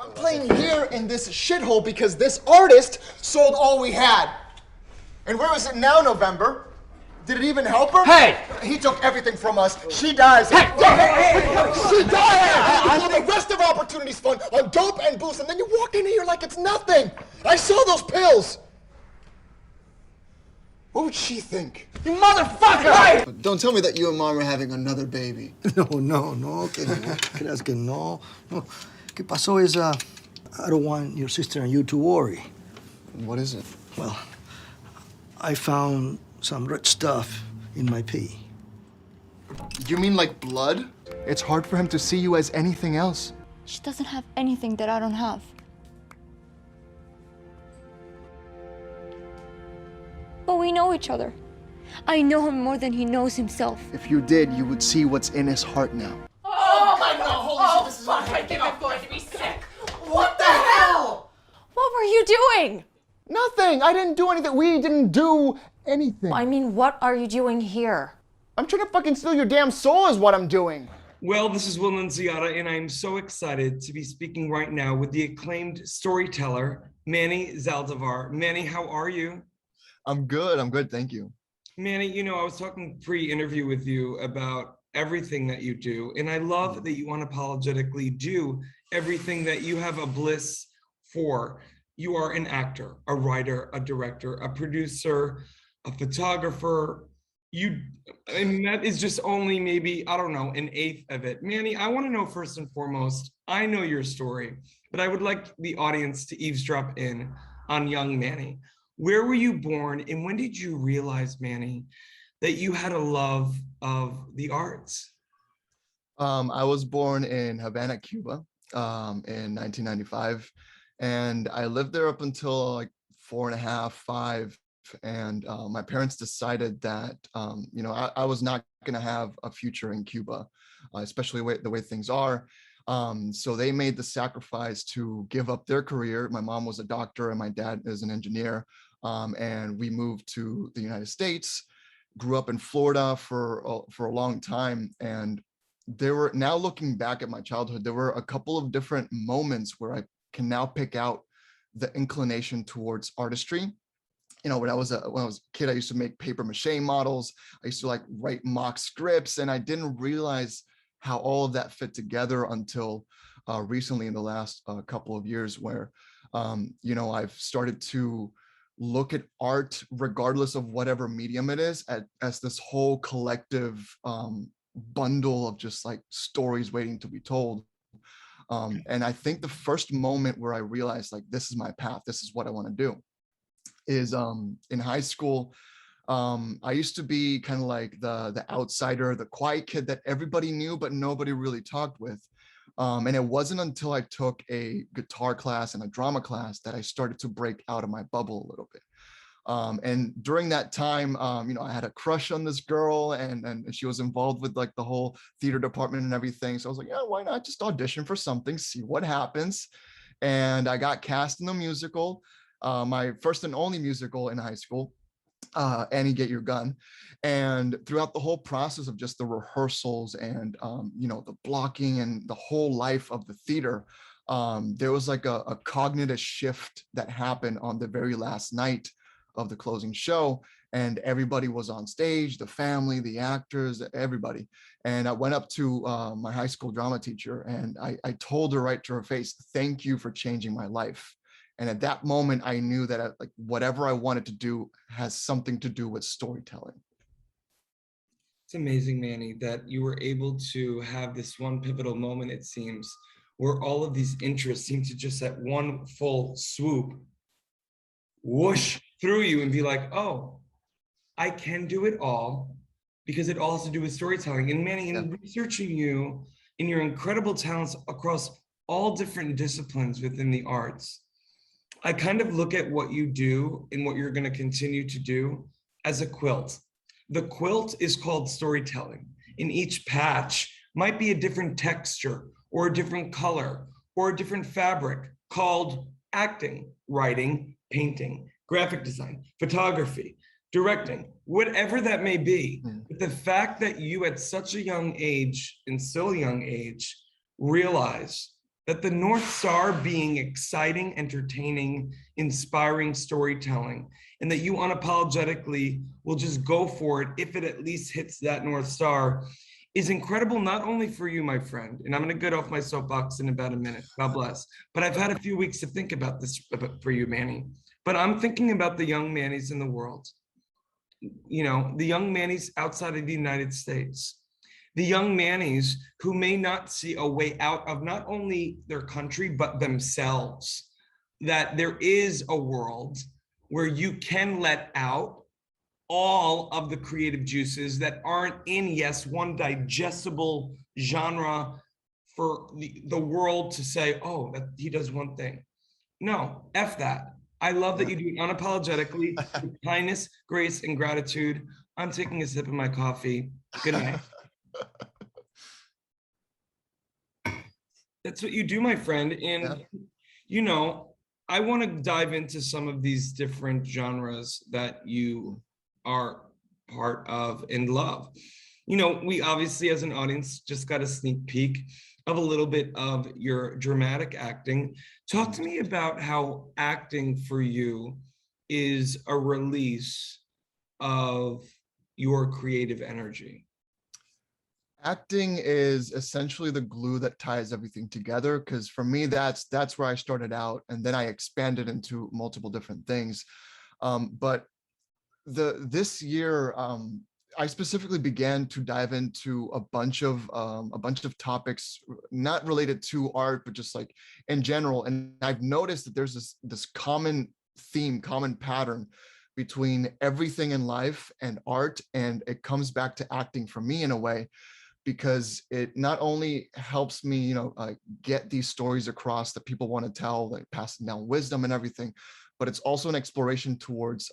I'm playing here in this shithole because this artist sold all we had. And where is it now, November? Did it even help her? Hey! He took everything from us. She dies. Hey! She dies! On the rest of Opportunities Fund, on dope and booze, and then you walk in here like it's nothing. I saw those pills. What would she think? You motherfucker! Hey! Don't tell me that you and Mom are having another baby. No, que creas que no. No. ¿Qué pasó is, I don't want your sister and you to worry. What is it? Well, I found some red stuff in my pee. You mean like blood? It's hard for him to see you as anything else. She doesn't have anything that I don't have. But we know each other. I know him more than he knows himself. If you did, you would see what's in his heart now. Oh my God! Holy shit! This is I think I'm going to be sick. What the hell? What were you doing? Nothing. I didn't do anything. We didn't do anything. I mean, what are you doing here? I'm trying to fucking steal your damn soul is what I'm doing. Well, this is Will Nunziata, and I'm so excited to be speaking right now with the acclaimed storyteller, Manny Zaldivar. Manny, how are you? I'm good, thank you. Manny, you know, I was talking pre-interview with you about everything that you do, and I love that you unapologetically do everything that you have a bliss for. You are an actor, a writer, a director, a producer, a photographer. I mean, that is just only maybe, I don't know, an eighth of it. Manny, I want to know first and foremost, I know your story, but I would like the audience to eavesdrop in on young Manny. Where were you born, and when did you realize, Manny, that you had a love of the arts? I was born in Havana, Cuba, in 1995, and I lived there up until like 4.5, 5. And my parents decided that, you know, I was not going to have a future in Cuba, especially the way things are. So they made the sacrifice to give up their career. My mom was a doctor and my dad is an engineer. And we moved to the United States, grew up in Florida for a long time. And now looking back at my childhood, there were a couple of different moments where I can now pick out the inclination towards artistry. You know, when I was a kid, I used to make paper mache models. I used to like write mock scripts, and I didn't realize how all of that fit together until recently in the last couple of years, where, you know, I've started to look at art, regardless of whatever medium it is, as this whole collective bundle of just like stories waiting to be told. And I think the first moment where I realized like, this is my path, this is what I want to do, is in high school. I used to be kind of like the outsider, the quiet kid that everybody knew, but nobody really talked with. And it wasn't until I took a guitar class and a drama class that I started to break out of my bubble a little bit. And during that time, you know, I had a crush on this girl, and she was involved with like the whole theater department and everything. So I was like, yeah, why not just audition for something, see what happens. And I got cast in the musical, my first and only musical in high school, Annie, Get Your Gun. And throughout the whole process of just the rehearsals and, you know, the blocking and the whole life of the theater, there was like a cognitive shift that happened on the very last night of the closing show, and everybody was on stage, the family, the actors, everybody. And I went up to my high school drama teacher, and I told her right to her face, thank you for changing my life. And at that moment, I knew that like whatever I wanted to do has something to do with storytelling. It's amazing, Manny, that you were able to have this one pivotal moment, it seems, where all of these interests seem to just at one full swoop, whoosh through you and be like, oh, I can do it all, because it all has to do with storytelling. And Manny, in researching you and your incredible talents across all different disciplines within the arts, I kind of look at what you do and what you're going to continue to do as a quilt. The quilt is called storytelling, and each patch might be a different texture or a different color or a different fabric, called acting, writing, painting, graphic design, photography, directing, whatever that may be. But the fact that you at such a young age, and still a young age, realize that the North Star being exciting, entertaining, inspiring storytelling, and that you unapologetically will just go for it if it at least hits that North Star is incredible, not only for you, my friend, and I'm going to get off my soapbox in about a minute, God bless, but I've had a few weeks to think about this for you, Manny, but I'm thinking about the young Mannys in the world, you know, the young Mannys outside of the United States, the young Mannys who may not see a way out of not only their country, but themselves, that there is a world where you can let out all of the creative juices that aren't in, yes, one digestible genre for the world to say, oh, that he does one thing. No, F that. I love that you do it unapologetically with kindness, grace, and gratitude. I'm taking a sip of my coffee. Good night. That's what you do, my friend. And, you know, I want to dive into some of these different genres that you are part of and love. You know, we obviously as an audience just got a sneak peek of a little bit of your dramatic acting. Talk to me about how acting for you is a release of your creative energy. Acting is essentially the glue that ties everything together, because for me that's where I started out, and then I expanded into multiple different things. But this year I specifically began to dive into a bunch of topics not related to art, but just like in general. And I've noticed that there's this common theme, common pattern between everything in life and art, and it comes back to acting for me in a way, because it not only helps me, you know, get these stories across that people want to tell, like passing down wisdom and everything, but it's also an exploration towards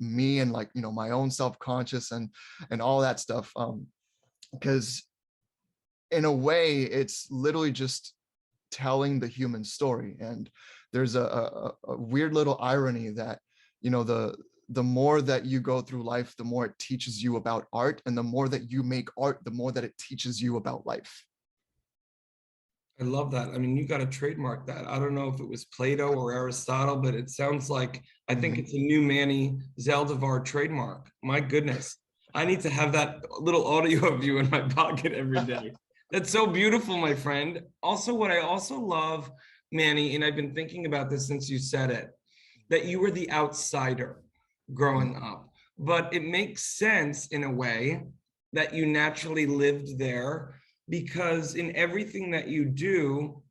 me and, like, you know, my own self-conscious and all that stuff. Because in a way, it's literally just telling the human story. And there's a weird little irony that, you know, the more that you go through life, the more it teaches you about art, and the more that you make art, the more that it teaches you about life. I love that. I mean, you got to trademark that. I don't know if it was Plato or Aristotle, but it sounds like, I think it's a new Manny Zaldivar trademark. My goodness. I need to have that little audio of you in my pocket every day. That's so beautiful, my friend. Also, what I also love, Manny, and I've been thinking about this since you said it, that you were the outsider growing up, but it makes sense in a way that you naturally lived there, because in everything that you do,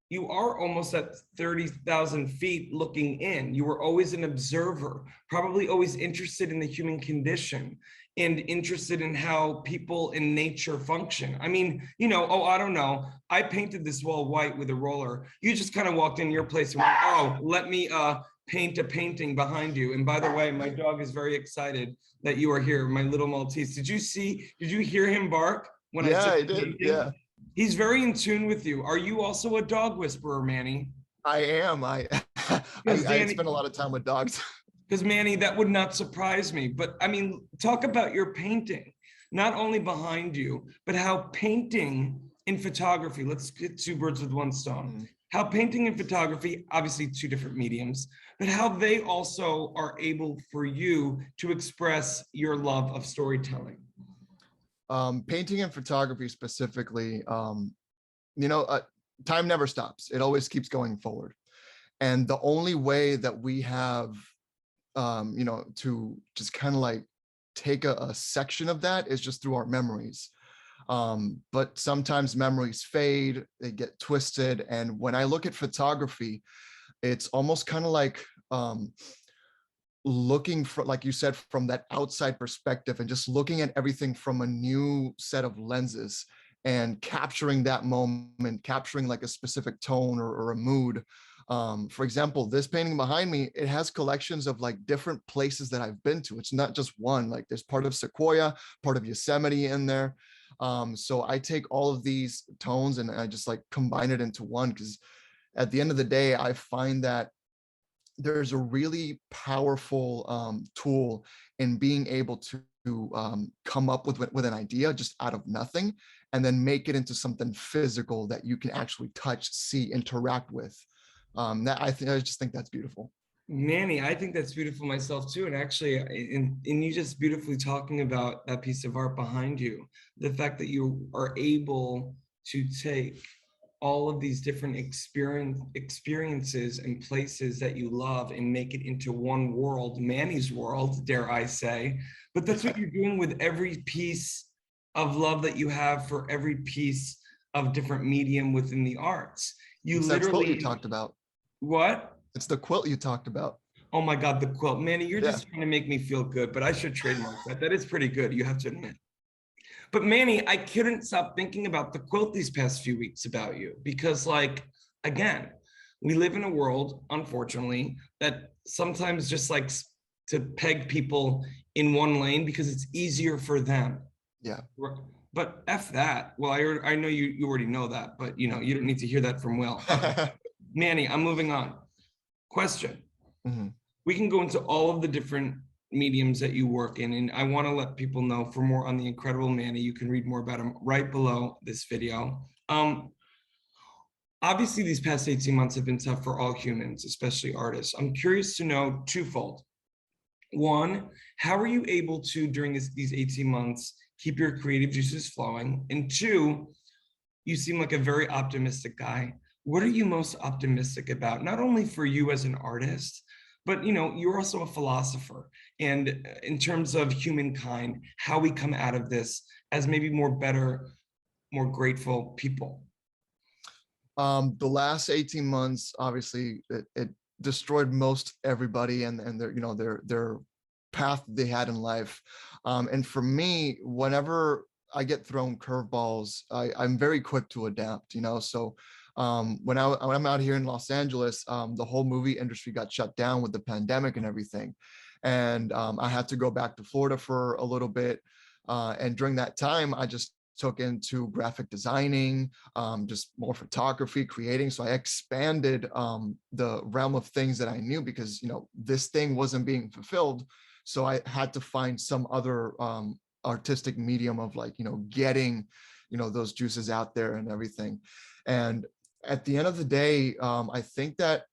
you are almost at 30,000 feet looking in. You were always an observer, probably always interested in the human condition and interested in how people in nature function. I mean, you know, oh, I don't know. I painted this wall white with a roller. You just kind of walked in your place and went, oh, let me paint a painting behind you. And by the way, my dog is very excited that you are here, my little Maltese. Did you hear him bark? When I did, painting? Yeah. He's very in tune with you. Are you also a dog whisperer, Manny? I am. I spend a lot of time with dogs. Because Manny, that would not surprise me. But I mean, talk about your painting, not only behind you, but how painting in photography, let's get two birds with one stone. How painting and photography, obviously two different mediums, but how they also are able for you to express your love of storytelling. Painting and photography specifically, you know, time never stops. It always keeps going forward. And the only way that we have, you know, to just kind of like take a section of that is just through our memories. But sometimes memories fade, they get twisted. And when I look at photography, it's almost kind of like looking for, like you said, from that outside perspective, and just looking at everything from a new set of lenses and capturing that moment, capturing like a specific tone or a mood. For example, this painting behind me, it has collections of like different places that I've been to. It's not just one, like there's part of Sequoia, part of Yosemite in there. So I take all of these tones and I just like combine it into one, because at the end of the day, I find that there's a really powerful tool in being able to come up with an idea just out of nothing, and then make it into something physical that you can actually touch, see, interact with. I just think that's beautiful. Manny, I think that's beautiful myself too. And actually, in you just beautifully talking about that piece of art behind you, the fact that you are able to take all of these different experiences and places that you love and make it into one world, Manny's world, dare I say. But that's what you're doing with every piece of love that you have for every piece of different medium within the arts. You It's that quilt literally you talked about. What? It's the quilt you talked about. Oh my God, the quilt. Manny, you're just trying to make me feel good, but I should trademark that. That is pretty good, you have to admit. But Manny, I couldn't stop thinking about the quilt these past few weeks about you because, like, again, we live in a world, unfortunately, that sometimes just likes to peg people in one lane because it's easier for them. Yeah. But F that. Well, I know you already know that, but you don't need to hear that from Will. Manny, I'm moving on. Question. Mm-hmm. We can go into all of the different mediums that you work in, and I want to let people know for more on the incredible Manny. You can read more about him right below this video. Obviously, these past 18 months have been tough for all humans, especially artists. I'm curious to know twofold. One, how are you able to, during these 18 months, keep your creative juices flowing? And two, you seem like a very optimistic guy. What are you most optimistic about? Not only for you as an artist, but you're also a philosopher. And in terms of humankind, how we come out of this as maybe more better, more grateful people. The last 18 months, obviously, it destroyed most everybody and their path they had in life. And for me, whenever I get thrown curveballs, I'm very quick to adapt, so when I'm out here in Los Angeles, the whole movie industry got shut down with the pandemic and everything. And I had to go back to Florida for a little bit. And during that time, I just took into graphic designing, just more photography, creating. So I expanded the realm of things that I knew because, this thing wasn't being fulfilled. So I had to find some other artistic medium of getting, those juices out there and everything. And at the end of the day, I think that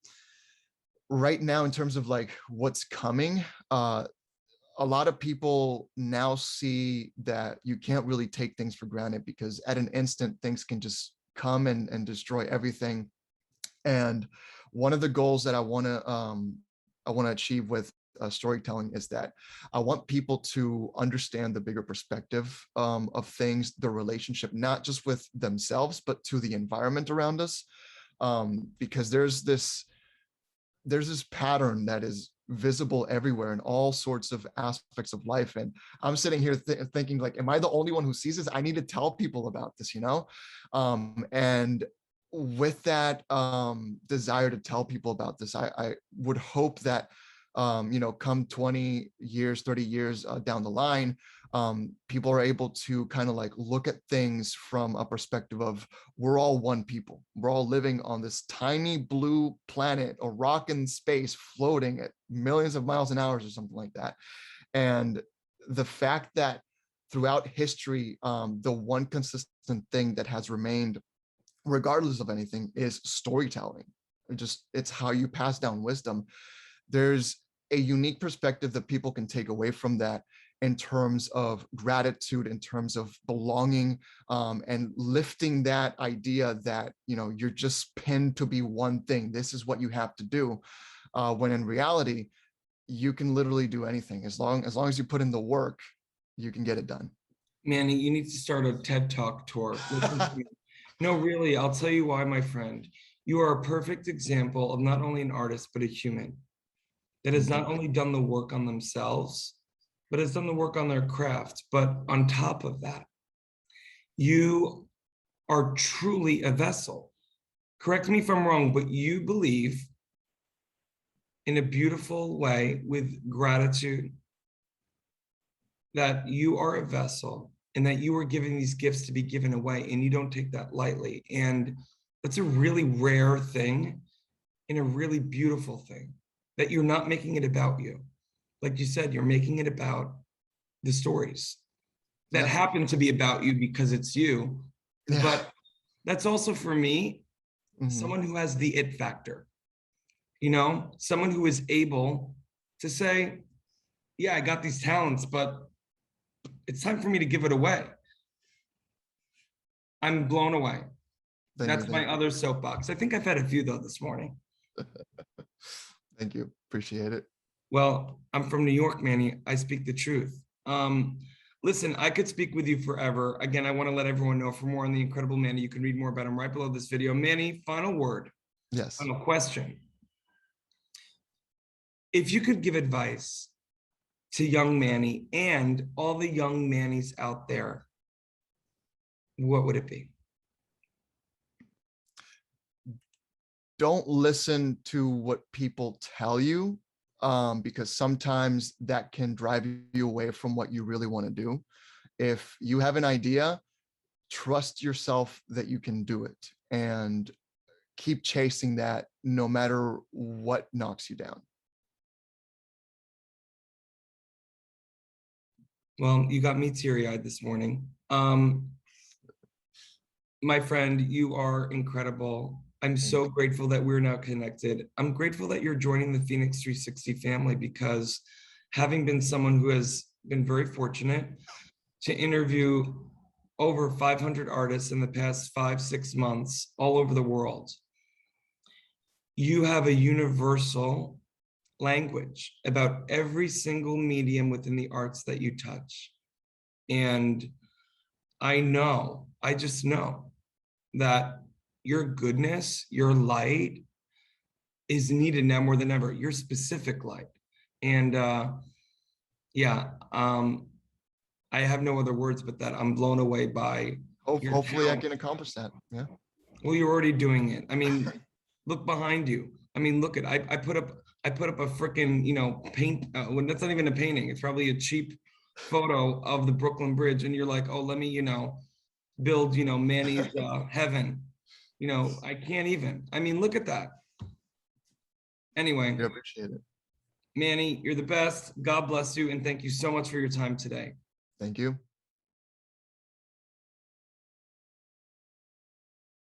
right now, in terms of what's coming, a lot of people now see that you can't really take things for granted because at an instant, things can just come and destroy everything. And one of the goals that I want to achieve with storytelling is that I want people to understand the bigger perspective of things, the relationship, not just with themselves, but to the environment around us. Because there's this pattern that is visible everywhere in all sorts of aspects of life. And I'm sitting here thinking am I the only one who sees this? I need to tell people about this, and with that desire to tell people about this, I would hope that come 20 years, 30 years down the line, people are able to kind of look at things from a perspective of we're all one people. We're all living on this tiny blue planet, a rock in space floating at millions of miles an hour or something like that. And the fact that throughout history, the one consistent thing that has remained regardless of anything is storytelling. It's how you pass down wisdom. There's a unique perspective that people can take away from that in terms of gratitude, in terms of belonging, and lifting that idea that, you're just pinned to be one thing. This is what you have to do. When in reality, you can literally do anything. As long as you put in the work, you can get it done. Manny, you need to start a TED Talk tour. No, really, I'll tell you why, my friend. You are a perfect example of not only an artist, but a human that has not only done the work on themselves, but has done the work on their craft. But on top of that, you are truly a vessel. Correct me if I'm wrong, but you believe in a beautiful way with gratitude that you are a vessel and that you are giving these gifts to be given away, and you don't take that lightly. And that's a really rare thing and a really beautiful thing, that you're not making it about you. Like you said, you're making it about the stories that Yeah. happen to be about you because it's you. Yeah. But that's also for me, Mhm. someone who has the it factor, you know, someone who is able to say, yeah, I got these talents, but it's time for me to give it away. I'm blown away. Thank That's you, my thank you. other soapbox. I think I've had a few though this morning. Thank you. Appreciate it. Well, I'm from New York, Manny. I speak the truth. Listen, I could speak with you forever. Again, I want to let everyone know for more on the incredible Manny, you can read more about him right below this video. Manny, final word, Yes. final question. If you could give advice to young Manny and all the young Mannies out there, what would it be? Don't listen to what people tell you, because sometimes that can drive you away from what you really want to do. If you have an idea, trust yourself that you can do it and keep chasing that no matter what knocks you down. Well, you got me teary-eyed this morning. My friend, you are incredible. I'm so grateful that we're now connected. I'm grateful that you're joining the FENIX 360 family because having been someone who has been very fortunate to interview over 500 artists in the past 5-6 months all over the world, you have a universal language about every single medium within the arts that you touch. And I just know that your goodness, your light is needed now more than ever, your specific light. And yeah, I have no other words but that. I'm blown away by your Hopefully I talent. can accomplish that. Yeah. Well, you're already doing it. I mean, look behind you. I mean, look at, I put up a freaking, you know, paint, well, that's not even a painting. It's probably a cheap photo of the Brooklyn Bridge. And you're like, oh, let me, you know, build, you know, Manny's heaven. You know, I can't even. I mean, look at that. Anyway, I appreciate it. Manny, you're the best. God bless you. And thank you so much for your time today. Thank you.